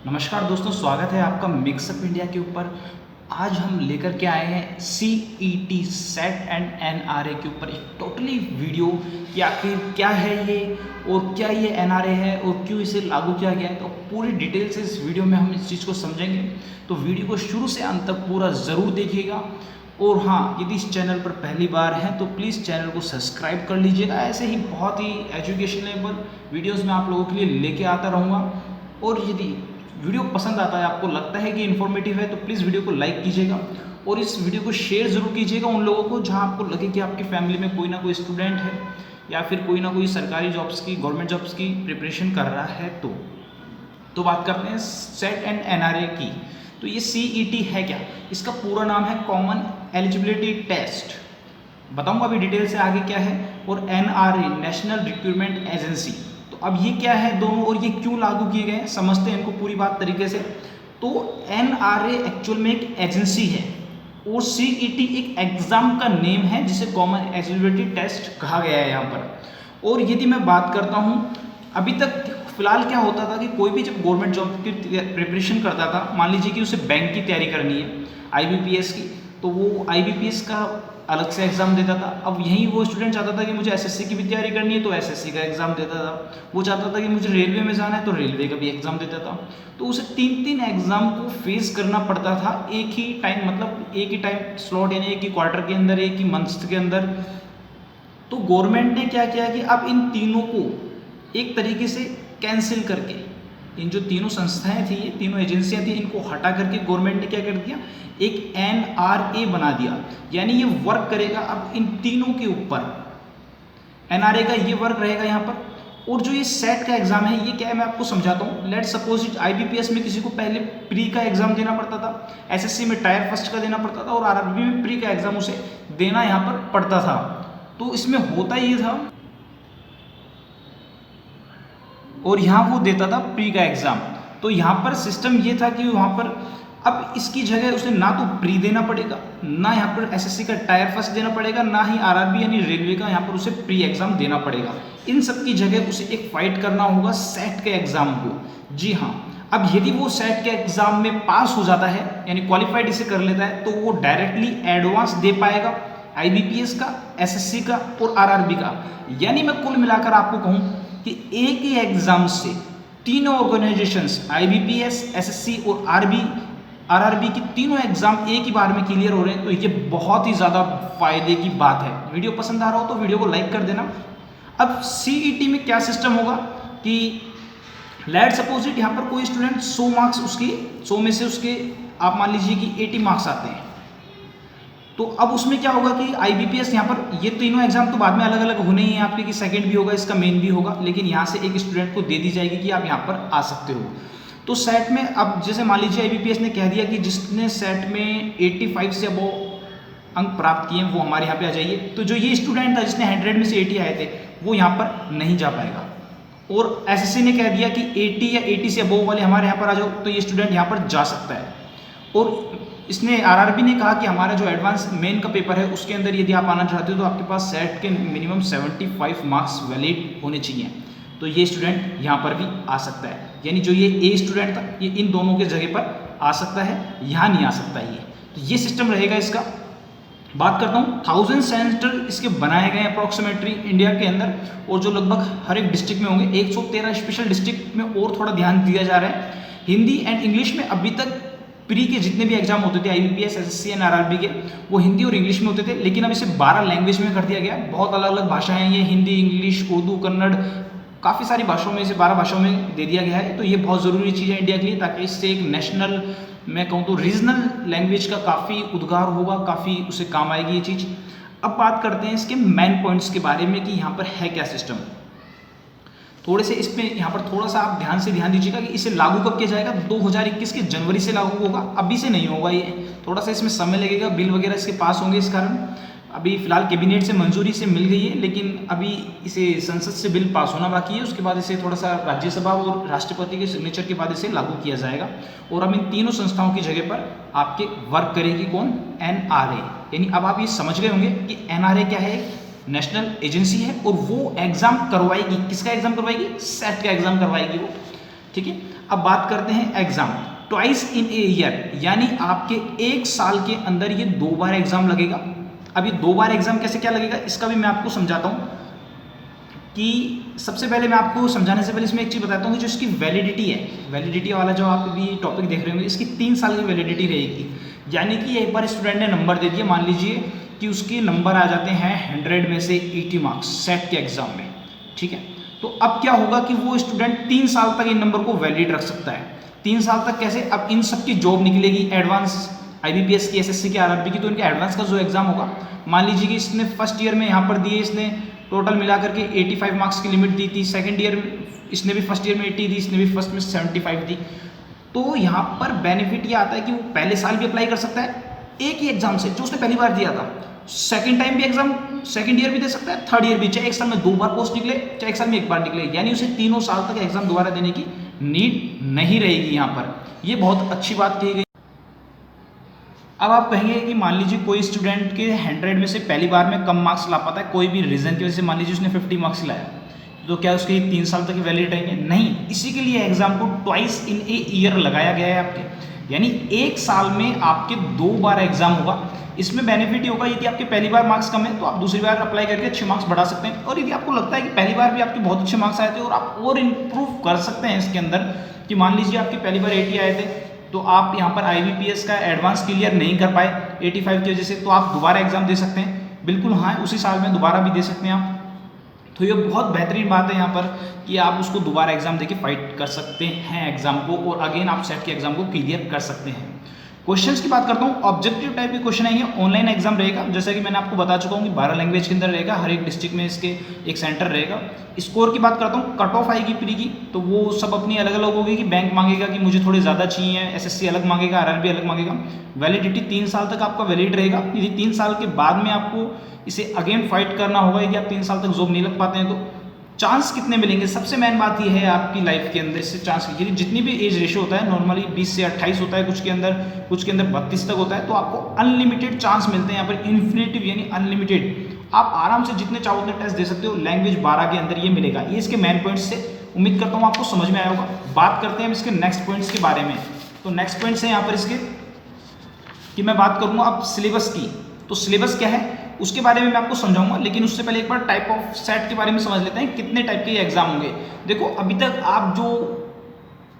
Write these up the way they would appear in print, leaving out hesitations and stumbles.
नमस्कार दोस्तों, स्वागत है आपका मिक्सअप इंडिया के ऊपर। आज हम लेकर के आए हैं CET सेट एंड NRA के ऊपर एक टोटली वीडियो कि आखिर क्या है ये और क्या ये NRA है और क्यों इसे लागू किया गया है। तो पूरी डिटेल से इस वीडियो में हम इस चीज़ को समझेंगे, तो वीडियो को शुरू से अंत तक पूरा ज़रूर देखिएगा। और हाँ, यदि इस चैनल पर पहली बार हैं तो प्लीज़ चैनल को सब्सक्राइब कर लीजिएगा। ऐसे ही बहुत ही एजुकेशनेबल वीडियोज़ मैं आप लोगों के लिए लेके आता रहूँगा। और यदि वीडियो पसंद आता है, आपको लगता है कि इन्फॉर्मेटिव है, तो प्लीज़ वीडियो को लाइक कीजिएगा और इस वीडियो को शेयर ज़रूर कीजिएगा उन लोगों को जहां आपको लगे कि आपकी फैमिली में कोई ना कोई स्टूडेंट है या फिर कोई ना कोई सरकारी जॉब्स की, गवर्नमेंट जॉब्स की प्रिपरेशन कर रहा है। तो बात करते हैं सेट एंड NRA की। तो ये CET है क्या? इसका पूरा नाम है कॉमन एलिजिबिलिटी टेस्ट। बताऊंगा अभी डिटेल से आगे क्या है। और NRA नेशनल रिक्रूटमेंट एजेंसी। तो अब ये क्या है दोनों और ये क्यों लागू किए गए हैं, समझते हैं इनको पूरी बात तरीके से। तो NRA एक्चुअल में एक एजेंसी है और CET एक एग्जाम का नेम है जिसे कॉमन एलिजिबिलिटी टेस्ट कहा गया है यहाँ पर। और यदि मैं बात करता हूँ, अभी तक फिलहाल क्या होता था कि कोई भी जब गवर्नमेंट जॉब की प्रिपरेशन करता था, मान लीजिए कि उसे बैंक की तैयारी करनी है, IBPS की, तो वो IBPS का अलग से एग्जाम देता था। अब यहीं वो स्टूडेंट चाहता था कि मुझे SSC की भी तैयारी करनी है तो SSC का एग्जाम देता था। वो चाहता था कि मुझे रेलवे में जाना है तो रेलवे का भी एग्जाम देता था। तो उसे 3-3 एग्जाम को फेस करना पड़ता था एक ही टाइम, मतलब एक ही टाइम स्लॉट, यानी एक ही क्वार्टर के अंदर, एक ही मंथ के अंदर। तो गवर्नमेंट ने क्या किया कि अब इन तीनों को एक तरीके से कैंसिल करके, इन जो तीनों संस्थाएं थी, ये तीनों एजेंसियां थी, इनको हटा करके गवर्नमेंट ने क्या कर दिया, एक NRA बना दिया। यानी ये वर्क करेगा अब इन तीनों के ऊपर। NRA का ये वर्क रहेगा यहाँ पर। और जो ये सेट का एग्जाम है, ये क्या है मैं आपको समझाता हूँ। लेट सपोज इट IBPS में किसी को पहले प्री का एग्जाम देना पड़ता था, SSC में टायर फर्स्ट का देना पड़ता था और RRB में प्री का एग्जाम उसे देना यहाँ पर पड़ता था। तो इसमें होता ये था, और यहाँ वो देता था प्री का एग्जाम। तो यहाँ पर सिस्टम ये था कि वहाँ पर अब इसकी जगह उसे ना तो प्री देना पड़ेगा, ना यहाँ पर SSC का टायर फर्स्ट देना पड़ेगा, ना ही RRB यानी रेलवे का यहाँ पर उसे प्री एग्जाम देना पड़ेगा। इन सब की जगह उसे एक फाइट करना होगा सेट के एग्जाम को। जी हाँ, अब यदि वो सेट के एग्जाम में पास हो जाता है, यानी क्वालिफाइड इसे कर लेता है, तो वो डायरेक्टली एडवांस दे पाएगा IBPS का, SSC का और RRB का। यानी मैं कुल मिलाकर आपको कहूँ कि एक ही एग्जाम से तीनों ऑर्गेनाइजेशंस, IBPS, SSC और RRB की तीनों एग्जाम एक ही बार में क्लियर हो रहे हैं। तो ये बहुत ही ज़्यादा फायदे की बात है। वीडियो पसंद आ रहा हो तो वीडियो को लाइक कर देना। अब CET में क्या सिस्टम होगा कि लेट सपोज इट, यहाँ पर कोई स्टूडेंट 100 मार्क्स, उसकी 100 में से उसके आप मान लीजिए कि 80 मार्क्स आते हैं। तो अब उसमें क्या होगा कि IBPS यहाँ पर, ये तीनों एग्जाम तो बाद में अलग अलग होने ही हैं आपके, कि सेकंड भी होगा, इसका मेन भी होगा, लेकिन यहाँ से एक स्टूडेंट को दे दी जाएगी कि आप यहाँ पर आ सकते हो। तो सेट में अब जैसे मान लीजिए IBPS ने कह दिया कि जिसने सेट में 85 से अबव अंक प्राप्त किए वो हमारे यहाँ पे आ जाइए। तो जो ये स्टूडेंट था जिसने 100 में से 80 आए थे, वो यहाँ पर नहीं जा पाएगा। और SSC ने कह दिया कि 80 या 80 से अबव वाले हमारे यहाँ पर आ जाओ, तो ये स्टूडेंट यहाँ पर जा सकता है। और इसने RRB ने कहा कि हमारा जो एडवांस मेन का पेपर है उसके अंदर यदि आप आना चाहते हो तो आपके पास सेट के मिनिमम 75 मार्क्स वैलिड होने चाहिए। तो ये स्टूडेंट यहाँ पर भी आ सकता है। यानी जो ये A स्टूडेंट था, ये इन दोनों के जगह पर आ सकता है, यहाँ नहीं आ सकता ये। तो ये सिस्टम रहेगा इसका। बात करता हूँ, 1000 सेंटर इसके बनाए गए अप्रॉक्सीमेटली इंडिया के अंदर, और जो लगभग हर एक डिस्ट्रिक्ट में होंगे। 113 स्पेशल डिस्ट्रिक्ट में और थोड़ा ध्यान दिया जा रहा है। हिंदी एंड इंग्लिश में अभी तक प्री के जितने भी एग्जाम होते थे IBPS, SSC एंड RRB के, वो हिंदी और इंग्लिश में होते थे, लेकिन अब इसे 12 लैंग्वेज में कर दिया गया। बहुत अलग अलग भाषाएं हैं ये, हिंदी, इंग्लिश, उर्दू, कन्नड़, काफ़ी सारी भाषाओं में, इसे 12 भाषाओं में दे दिया गया है। तो ये बहुत ज़रूरी चीज़ है इंडिया के लिए, ताकि इससे एक नेशनल, मैं कहूँ तो रीजनल लैंग्वेज का काफ़ी उद्गार होगा, काफ़ी उसे काम आएगी ये चीज़। अब बात करते हैं इसके मेन पॉइंट्स के बारे में कि यहाँ पर है क्या सिस्टम। थोड़े से इसमें यहाँ पर थोड़ा सा आप ध्यान दीजिएगा कि इसे लागू कब किया जाएगा। 2021 के जनवरी से लागू होगा, अभी से नहीं होगा ये। थोड़ा सा इसमें समय लगेगा, बिल वगैरह इसके पास होंगे। इस कारण अभी फिलहाल कैबिनेट से मंजूरी से मिल गई है, लेकिन अभी इसे संसद से बिल पास होना बाकी है। उसके बाद इसे थोड़ा सा राज्यसभा और राष्ट्रपति के सिग्नेचर के बाद इसे लागू किया जाएगा। और अब इन तीनों संस्थाओं की जगह पर आपके वर्क करेगी कौन? NRA। यानी अब आप ये समझ गए होंगे कि NRA क्या है, नेशनल एजेंसी है, और वो एग्जाम करवाएगी। किसका एग्जाम करवाएगी? सेट का एग्जाम करवाएगी वो। ठीक है। अब बात करते हैं exam, twice in a year, यानी आपके एक साल के अंदर ये 2 बार एग्जाम लगेगा। अब ये 2 बार एग्जाम कैसे क्या लगेगा इसका भी मैं आपको समझाता हूँ कि सबसे पहले मैं आपको समझाने से पहले इसमें एक चीज़ बताता हूँ कि जो इसकी वैलिडिटी है, वैलिडिटी वाला जो आप भी टॉपिक देख रहे होंगे, इसकी 3 साल की वैलिडिटी रहेगी। यानी कि एक बार स्टूडेंट ने नंबर दे दिया, मान लीजिए कि उसके नंबर आ जाते हैं 100 में से 80 मार्क्स सेट के एग्जाम में, ठीक है। तो अब क्या होगा कि वो स्टूडेंट 3 साल तक इन नंबर को वैलिड रख सकता है। 3 साल तक कैसे? अब इन सब की जॉब निकलेगी, एडवांस IBPS की, SSC की, RRB की, तो इनके एडवांस का जो एग्जाम होगा, मान लीजिए कि इसने फर्स्ट ईयर में यहाँ पर दिए, इसने टोटल मिला करके 85 मार्क्स की लिमिट दी थी, सेकंड ईयर में इसने भी फर्स्ट ईयर में 80 दी, इसने भी फर्स्ट में 75 दी। तो यहाँ पर बेनिफिट ये आता है कि वो पहले साल भी अप्लाई कर सकता है एक ही एग्जाम से जो उसने पहली बार दिया था, सेकंड टाइम भी एग्जाम सेकंड ईयर भी दे सकता है, थर्ड ईयर भी, चाहे एक साल में 2 बार पोस्ट निकले, चाहे एक साल में 1 बार निकले, यानी उसे 3 साल तक एग्जाम दोबारा देने की नीड नहीं रहेगी यहाँ पर। ये बहुत अच्छी बात कही गई। अब आप कहेंगे कि मान लीजिए कोई स्टूडेंट के 100 में से पहली बार में कम मार्क्स ला पाता है, कोई भी रीजन की वजह से, मान लीजिए उसने 50 मार्क्स लाया, तो क्या उसके 3 साल तक वैलिड रहेंगे? नहीं, इसी के लिए एग्जाम को ट्वाइस इन ए ईयर लगाया गया है आपके, यानी एक साल में आपके 2 बार एग्जाम होगा। इसमें बेनिफिट ये होगा, यदि आपके पहली बार मार्क्स कम है तो आप दूसरी बार अप्लाई करके अच्छे मार्क्स बढ़ा सकते हैं, और यदि आपको लगता है कि पहली बार भी आपके बहुत अच्छे मार्क्स आए थे और आप और इम्प्रूव कर सकते हैं इसके अंदर, कि मान लीजिए आपके पहली बार 80 आए थे तो आप यहाँ पर IBPS का एडवांस क्लियर नहीं कर पाए 85 की वजह से, तो आप दोबारा एग्जाम दे सकते हैं, बिल्कुल हाँ, उसी साल में दोबारा भी दे सकते हैं आप। तो ये बहुत बेहतरीन बात है यहाँ पर कि आप उसको दोबारा एग्जाम देके फाइट कर सकते हैं एग्जाम को, और अगेन आप सेट के एग्जाम को क्लियर कर सकते हैं। क्वेश्चंस की बात करता हूँ, ऑब्जेक्टिव टाइप के क्वेश्चन आएंगे, ऑनलाइन एग्जाम रहेगा, जैसा कि मैंने आपको बता चुका हूँ कि 12 लैंग्वेज के अंदर रहेगा, हर एक डिस्ट्रिक्ट में इसके एक सेंटर रहेगा। स्कोर की बात करता हूँ, कट ऑफ आएगी प्री की, तो वो सब अपनी अलग अलग होगी, कि बैंक मांगेगा कि मुझे थोड़े ज़्यादा चाहिए, SSC अलग मांगेगा, RRB अलग मांगेगा। वैलिडिटी 3 साल तक आपका वैलिड रहेगा, यदि 3 साल के बाद में आपको इसे अगेन फाइट करना होगा, यदि आप 3 साल तक जॉब नहीं लग पाते हैं तो चांस कितने मिलेंगे? सबसे मेन बात यह है आपकी लाइफ के अंदर इससे चांस की, जितनी भी एज रेशो होता है नॉर्मली 20 से 28 होता है, कुछ के अंदर 32 तक होता है, तो आपको अनलिमिटेड चांस मिलते हैं यहाँ पर, इन्फिनिटिव यानी अनलिमिटेड, आप आराम से जितने चाहो उतने टेस्ट दे सकते हो। लैंग्वेज 12 के अंदर ये मिलेगा। ये इसके मेन पॉइंट्स से, उम्मीद करता हूँ आपको समझ में आया होगा। बात करते हैं हम इसके नेक्स्ट पॉइंट्स के बारे में। तो नेक्स्ट पॉइंट्स है यहाँ पर इसके कि मैं बात करूँगा अब सिलेबस की। तो सिलेबस क्या है उसके बारे में मैं आपको समझाऊंगा, लेकिन उससे पहले एक बार टाइप ऑफ सेट के बारे में समझ लेते हैं, कितने टाइप के एग्जाम होंगे। देखो अभी तक आप जो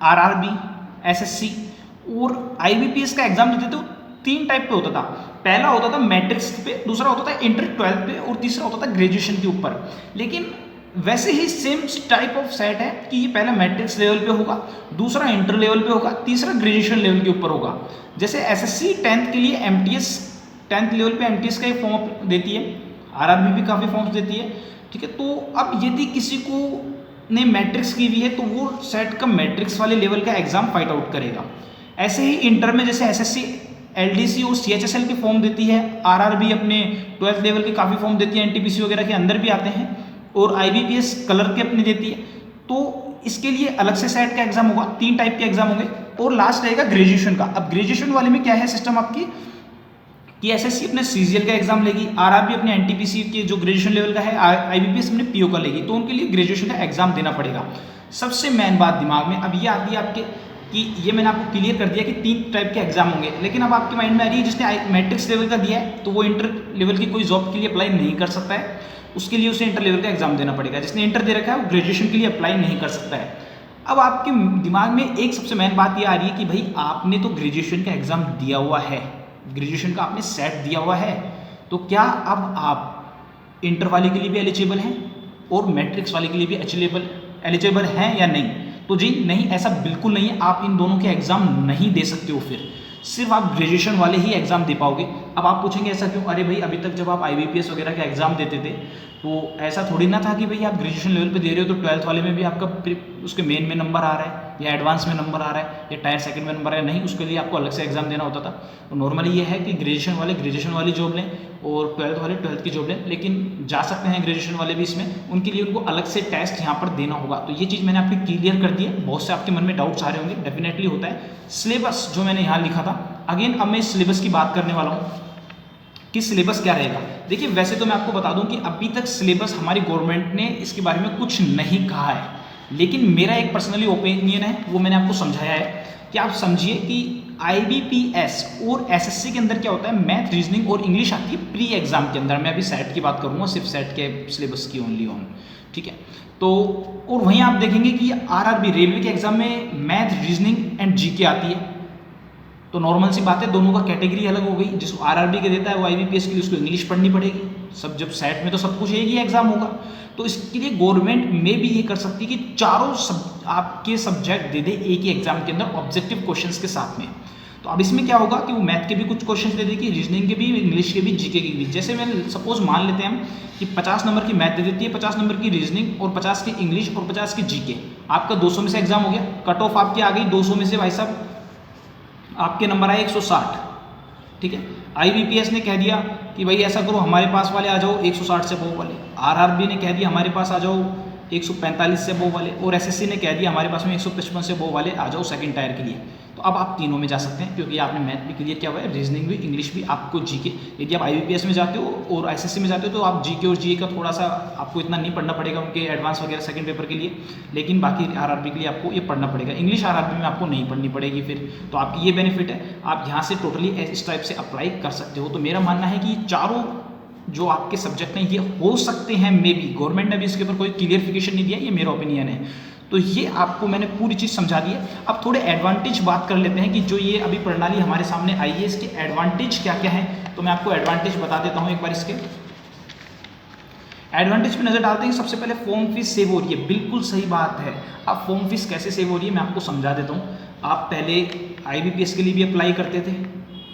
RRB, SSC और IBPS का एग्जाम देते थे 3 टाइप पे होता था। पहला होता था मैट्रिक्स पे, दूसरा होता था इंटर 12th पे, और तीसरा होता था ग्रेजुएशन के ऊपर। लेकिन वैसे ही सेम टाइप ऑफ सेट है कि ये पहला मैट्रिक्स लेवल पे होगा, दूसरा इंटर लेवल पे होगा, तीसरा ग्रेजुएशन लेवल के ऊपर होगा। जैसे SSC 10th के लिए MTS 10th लेवल पे MTS का एक फॉर्म देती है, RRB भी काफ़ी फॉर्म्स देती है, ठीक है। तो अब यदि किसी को ने मैट्रिक्स की हुई है तो वो सेट का मैट्रिक्स वाले लेवल का एग्जाम फाइट आउट करेगा। ऐसे ही इंटर में जैसे SSC LDC और CHSL के फॉर्म देती है, RRB अपने 12th लेवल के काफ़ी फॉर्म देती है, NTPC वगैरह के अंदर भी आते हैं, और IBPS कलर के अपने देती है। तो इसके लिए अलग से सेट का एग्जाम होगा, 3 टाइप के एग्जाम होंगे, और लास्ट रहेगा ग्रेजुएशन का। अब ग्रेजुएशन वाले में क्या है सिस्टम आपकी कि SSC अपने CGL का एग्जाम लेगी, RRB अपने NTPC के जो ग्रेजुएशन लेवल का है, IBPS अपने PO का लेगी, तो उनके लिए ग्रेजुएशन का एग्जाम देना पड़ेगा। सबसे मेन बात दिमाग में अब ये आती है आपके कि ये मैंने आपको क्लियर कर दिया कि 3 टाइप के एग्जाम होंगे, लेकिन अब आपके माइंड में आ रही है जिसने मैट्रिक्स लेवल का दिया है तो वो इंटर लेवल की कोई जॉब के लिए अप्लाई नहीं कर सकता है, उसके लिए उसे इंटर लेवल का एग्जाम देना पड़ेगा। जिसने इंटर दे रखा है वो ग्रेजुएशन के लिए अप्लाई नहीं कर सकता है। अब आपके दिमाग में एक सबसे मेन बात ये आ रही है कि भाई आपने तो ग्रेजुएशन का एग्जाम दिया हुआ है, ग्रेजुएशन का आपने सेट दिया हुआ है, तो क्या अब आप इंटर वाले के लिए भी एलिजिबल हैं और मैट्रिक्स वाले के लिए भी एलिजिबल हैं या नहीं? तो जी नहीं, ऐसा बिल्कुल नहीं है। आप इन दोनों के एग्जाम नहीं दे सकते हो, फिर सिर्फ आप ग्रेजुएशन वाले ही एग्जाम दे पाओगे। अब आप पूछेंगे ऐसा क्यों? अरे भाई अभी तक जब आप IBPS वगैरह का एग्जाम देते थे तो ऐसा थोड़ी ना था कि भाई आप ग्रेजुएशन लेवल पे दे रहे हो तो 12th वाले में भी आपका उसके मेन में नंबर आ रहा है या एडवांस में नंबर आ रहा है या टायर सेकंड में नंबर आ रहा है, नहीं, उसके लिए आपको अलग से एग्जाम देना होता था। तो नॉर्मली ये है कि ग्रेजुएशन वाले ग्रेजुएशन वाली जॉब लें और 12th वाले 12th की जॉब लें, लेकिन जा सकते हैं ग्रेजुएशन वाले भी इसमें, उनके लिए उनको अलग से टेस्ट यहाँ पर देना होगा। तो ये चीज़ मैंने आपको क्लियर कर दी है। बहुत से आपके मन में डाउट्स आ रहे होंगे, डेफिनेटली होता है। सिलेबस जो मैंने यहाँ लिखा था, अगेन अब मैं इस सिलेबस की बात करने वाला हूँ कि सिलेबस क्या रहेगा। देखिए वैसे तो मैं आपको बता दूं कि अभी तक सिलेबस हमारी गवर्नमेंट ने इसके बारे में कुछ नहीं कहा है, लेकिन मेरा एक पर्सनली ओपिनियन है, वो मैंने आपको समझाया है कि आप समझिए कि IBPS और SSC के अंदर क्या होता है, मैथ, रीजनिंग और इंग्लिश आती है प्री एग्जाम के अंदर। मैं अभी सेट की बात करूंगा, सिर्फ सेट के सिलेबस की ओनली ऑन, ठीक है। तो और वहीं आप देखेंगे कि RRB रेलवे के एग्जाम में मैथ, रीजनिंग एंड जीके आती है। तो नॉर्मल सी बात है, दोनों का कैटेगरी अलग हो गई। जिसको RRB के देता है वो IBPS के लिए उसको इंग्लिश पढ़नी पड़ेगी। सब जब सेट में तो सब कुछ एक ही एग्जाम होगा, तो इसके लिए गवर्नमेंट में भी ये कर सकती है कि चारों आपके सब्जेक्ट दे दे एक ही एग्जाम के अंदर ऑब्जेक्टिव क्वेश्चंस के साथ में। तो अब इसमें क्या होगा कि वो मैथ के भी कुछ क्वेश्चंस दे देगी, रीजनिंग के भी, इंग्लिश के भी, जीके के भी। जैसे मैं सपोज मान लेते हैं हम कि 50 नंबर की मैथ दे देती है, 50 नंबर की रीजनिंग और 50 की इंग्लिश और 50 की जीके। आपका 200 में से एग्जाम हो गया, कट ऑफ आपकी आ गई 200 में से, भाई साहब आपके नंबर आए 160, ठीक है। IBPS ने कह दिया कि भाई ऐसा करो, हमारे पास वाले आ जाओ 160 से अबव वाले। RRB ने कह दिया हमारे पास आ जाओ 145 से अबव वाले, और SSC ने कह दिया हमारे पास में 155 से अबव वाले आ जाओ सेकंड टायर के लिए। तो अब आप तीनों में जा सकते हैं, क्योंकि आपने मैथ भी क्लियर किया हुआ है, रीजनिंग भी, इंग्लिश भी, आपको जीके। यदि आप IBPS में जाते हो और SSC में जाते हो तो आप जीके और जीए का थोड़ा सा आपको इतना नहीं पढ़ना पड़ेगा, उनके एडवांस वगैरह सेकंड पेपर के लिए। लेकिन बाकी RRB के लिए आपको ये पढ़ना पड़ेगा। इंग्लिश RRB में आपको नहीं पढ़नी पड़ेगी फिर। तो आपकी ये बेनिफिट है, आप यहाँ से टोटली इस टाइप से अप्लाई कर सकते हो। तो मेरा मानना है कि चारों जो आपके सब्जेक्ट हैं ये हो सकते हैं, मे बी। गवर्नमेंट ने भी इसके ऊपर कोई क्लियरिफिकेशन नहीं दिया, ये मेरा ओपिनियन है। तो ये आपको मैंने पूरी चीज़ समझा दी है। अब थोड़े एडवांटेज बात कर लेते हैं कि जो ये अभी प्रणाली हमारे सामने आई है, इसके एडवांटेज क्या क्या हैं। तो मैं आपको एडवांटेज बता देता हूँ एक बार। इसके एडवांटेज पे नजर डालते हैं। सबसे पहले फॉर्म फीस सेव हो रही है, बिल्कुल सही बात है। अब फॉर्म फीस कैसे सेव हो रही है मैं आपको समझा देता हूँ। आप पहले IBPS के लिए भी अप्लाई करते थे,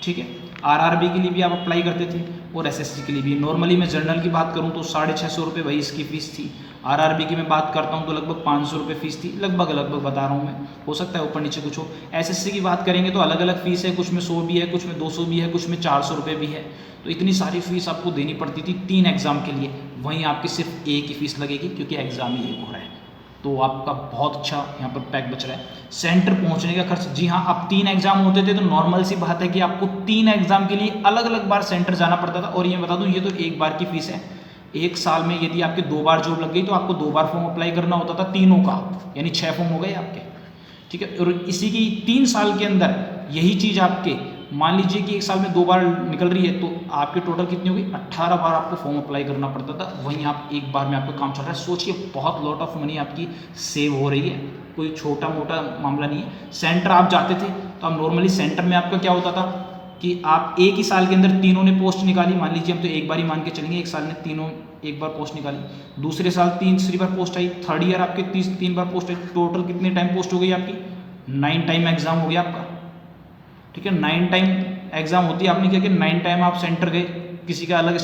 ठीक है, RRB के लिए भी आप अप्लाई करते थे, और SSC के लिए भी। नॉर्मली मैं जनरल की बात करूँ तो 650 रुपये वही इसकी फ़ीस थी। RRB की मैं बात करता हूँ तो लगभग 500 रुपये फीस थी, लगभग बता रहा हूँ मैं, हो सकता है ऊपर नीचे कुछ हो। SSC की बात करेंगे तो अलग अलग फीस है, कुछ में 100 भी है, कुछ में 200 भी है, कुछ में 400 रुपये भी है। तो इतनी सारी फीस आपको देनी पड़ती थी 3 एग्जाम के लिए। वहीं आपकी सिर्फ एक ही फीस लगेगी, क्योंकि एग्जाम ही एक हो रहा है। तो आपका बहुत अच्छा यहाँ पर पैक बच रहा है। सेंटर पहुँचने का खर्च, जी हाँ, अब 3 एग्जाम होते थे तो नॉर्मल सी बात है कि आपको 3 एग्जाम के लिए अलग अलग बार सेंटर जाना पड़ता था। और ये बता दूँ, ये तो एक बार की फीस है। एक साल में यदि आपके 2 बार जॉब लग गई तो आपको 2 बार फॉर्म अप्लाई करना होता था, तीनों का, यानी 6 फॉर्म हो गए आपके, ठीक है। और इसी की 3 साल के अंदर यही चीज़ आपके, मान लीजिए कि एक साल में 2 बार निकल रही है, तो आपके टोटल कितनी होगी, 18 बार आपको फॉर्म अप्लाई करना पड़ता था। वहीं आप एक बार में आपका काम चल रहा है। सोचिए, बहुत लॉट ऑफ मनी आपकी सेव हो रही है, कोई छोटा मोटा मामला नहीं है। सेंटर आप जाते थे तो अब नॉर्मली सेंटर में आपका क्या होता था कि आप एक ही साल के अंदर तीनों ने पोस्ट निकाली। मान लीजिए हम तो एक बार ही मान के चलेंगे, एक साल में तीनों एक बार पोस्ट निकाली, दूसरे साल तीसरी बार पोस्ट आई, थर्ड ईयर आपके 3 बार पोस्ट आई। टोटल कितने टाइम पोस्ट हो गई आपकी, 9 टाइम एग्जाम हो गया आपका, ठीक है। 9 टाइम एग्जाम होती है। आपने क्या किया, 9 टाइम आप सेंटर गए, किसी का अलग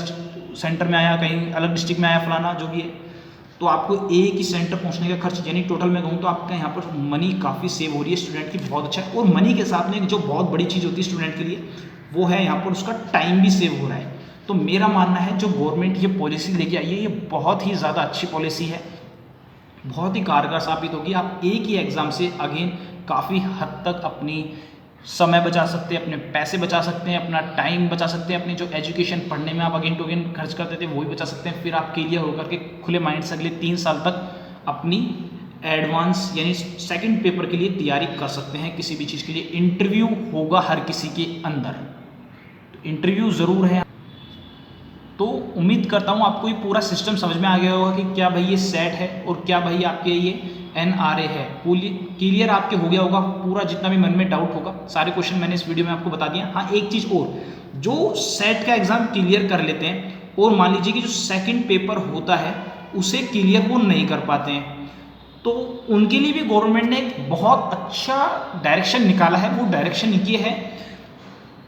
सेंटर में आया, कहीं अलग डिस्ट्रिक्ट में आया, फलाना जो भी है, तो आपको एक ही सेंटर पहुंचने का खर्च, यानी टोटल मैं कहूँ तो आपका यहाँ पर मनी काफ़ी सेव हो रही है स्टूडेंट की, बहुत अच्छा है। और मनी के साथ में जो बहुत बड़ी चीज़ होती है स्टूडेंट के लिए, वो है यहाँ पर उसका टाइम भी सेव हो रहा है। तो मेरा मानना है जो गवर्नमेंट ये पॉलिसी लेके आई है, ये बहुत ही ज़्यादा अच्छी पॉलिसी है, बहुत ही कारगर साबित होगी। आप एक ही एग्ज़ाम से अगेन काफ़ी हद तक अपनी समय बचा सकते हैं, अपने पैसे बचा सकते हैं, अपना टाइम बचा सकते हैं, अपनी जो एजुकेशन पढ़ने में आप अगेन टू अगेन खर्च करते थे वो भी बचा सकते हैं। फिर आप क्लियर होकर के खुले माइंड से अगले 3 साल तक अपनी एडवांस यानी सेकंड पेपर के लिए तैयारी कर सकते हैं। किसी भी चीज़ के लिए इंटरव्यू होगा हर किसी के अंदर, तो इंटरव्यू ज़रूर है। तो उम्मीद करता हूँ आपको ये पूरा सिस्टम समझ में आ गया होगा कि क्या भाई ये सेट है और क्या भाई आपके ये NRA है। क्लियर आपके हो गया होगा, पूरा जितना भी मन में डाउट होगा सारे क्वेश्चन मैंने इस वीडियो में आपको बता दिया। हाँ, एक चीज़ और, जो सेट का एग्जाम क्लियर कर लेते हैं और मान लीजिए कि जो सेकंड पेपर होता है उसे क्लियर वो नहीं कर पाते हैं, तो उनके लिए भी गवर्नमेंट ने एक बहुत अच्छा डायरेक्शन निकाला है। वो डायरेक्शन ये है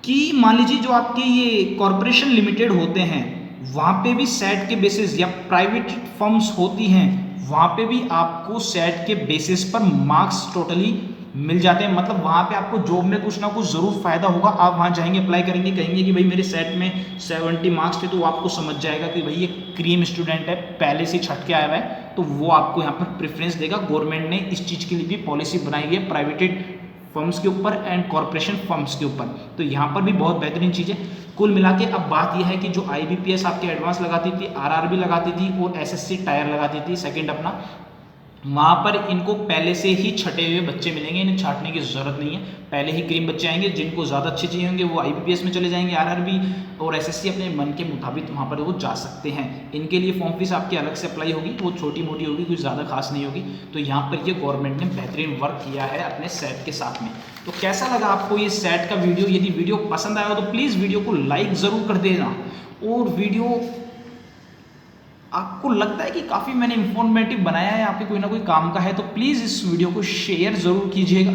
कि मान लीजिए जो आपके ये कॉरपोरेशन लिमिटेड होते हैं, वहाँ पे भी सेट के बेसिस, या प्राइवेट फर्म्स होती हैं वहाँ पे भी आपको सेट के बेसिस पर मार्क्स टोटली मिल जाते हैं। मतलब वहाँ पे आपको जॉब में कुछ ना कुछ ज़रूर फायदा होगा। आप वहाँ जाएंगे, अप्लाई करेंगे, कहेंगे कि भाई मेरे सेट में 70 मार्क्स थे, तो वो आपको समझ जाएगा कि भाई ये क्रीम स्टूडेंट है, पहले से छट के आया हुआ है, तो वो आपको यहाँ पर प्रेफरेंस देगा। गवर्नमेंट ने इस चीज़ के लिए भी पॉलिसी बनाई है प्राइवेटेड फर्म्स के ऊपर एंड कॉरपोरेशन फर्म्स के ऊपर, तो यहाँ पर भी बहुत बेहतरीन चीज़ है। कुल मिला के अब बात यह है कि जो IBPS आपके एडवांस लगाती थी, RRB लगाती थी और SSC टायर लगाती थी सेकंड अपना, वहाँ पर इनको पहले से ही छटे हुए बच्चे मिलेंगे, इन्हें छांटने की ज़रूरत नहीं है। पहले ही क्रीम बच्चे आएंगे, जिनको ज़्यादा अच्छे चाहिए होंगे वो IBPS में चले जाएंगे, RRB और SSC अपने मन के मुताबिक वहाँ पर वो जा सकते हैं। इनके लिए फॉर्म फीस आपकी अलग से अप्लाई होगी, वो छोटी मोटी होगी, कुछ ज़्यादा खास नहीं होगी। तो यहाँ पर ये गवर्नमेंट ने बेहतरीन वर्क किया है अपने सेट के साथ में। तो कैसा लगा आपको ये सेट का वीडियो? यदि वीडियो पसंद आया हो तो प्लीज़ वीडियो को लाइक ज़रूर कर देना, और वीडियो आपको लगता है कि काफ़ी मैंने इंफॉर्मेटिव बनाया है, आपके कोई ना कोई काम का है, तो प्लीज़ इस वीडियो को शेयर ज़रूर कीजिएगा,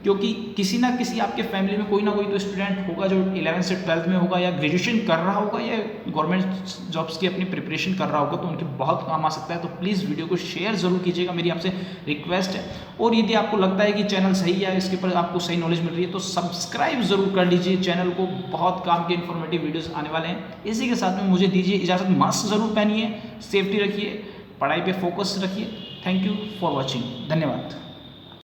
क्योंकि किसी ना किसी आपके फैमिली में कोई ना कोई तो स्टूडेंट होगा जो 11th से 12th में होगा, या ग्रेजुएशन कर रहा होगा, या गवर्नमेंट जॉब्स की अपनी प्रिपरेशन कर रहा होगा, तो उनके बहुत काम आ सकता है। तो प्लीज़ वीडियो को शेयर ज़रूर कीजिएगा, मेरी आपसे रिक्वेस्ट है। और यदि आपको लगता है कि चैनल सही है, इसके ऊपर आपको सही नॉलेज मिल रही है, तो सब्सक्राइब ज़रूर कर लीजिए चैनल को, बहुत काम के इन्फॉर्मेटिव वीडियोज़ आने वाले हैं। इसी के साथ में मुझे दीजिए इजाज़त, मास्क ज़रूर पहनिए, सेफ्टी रखिए, पढ़ाई पे फोकस रखिए। थैंक यू फॉर वॉचिंग, धन्यवाद।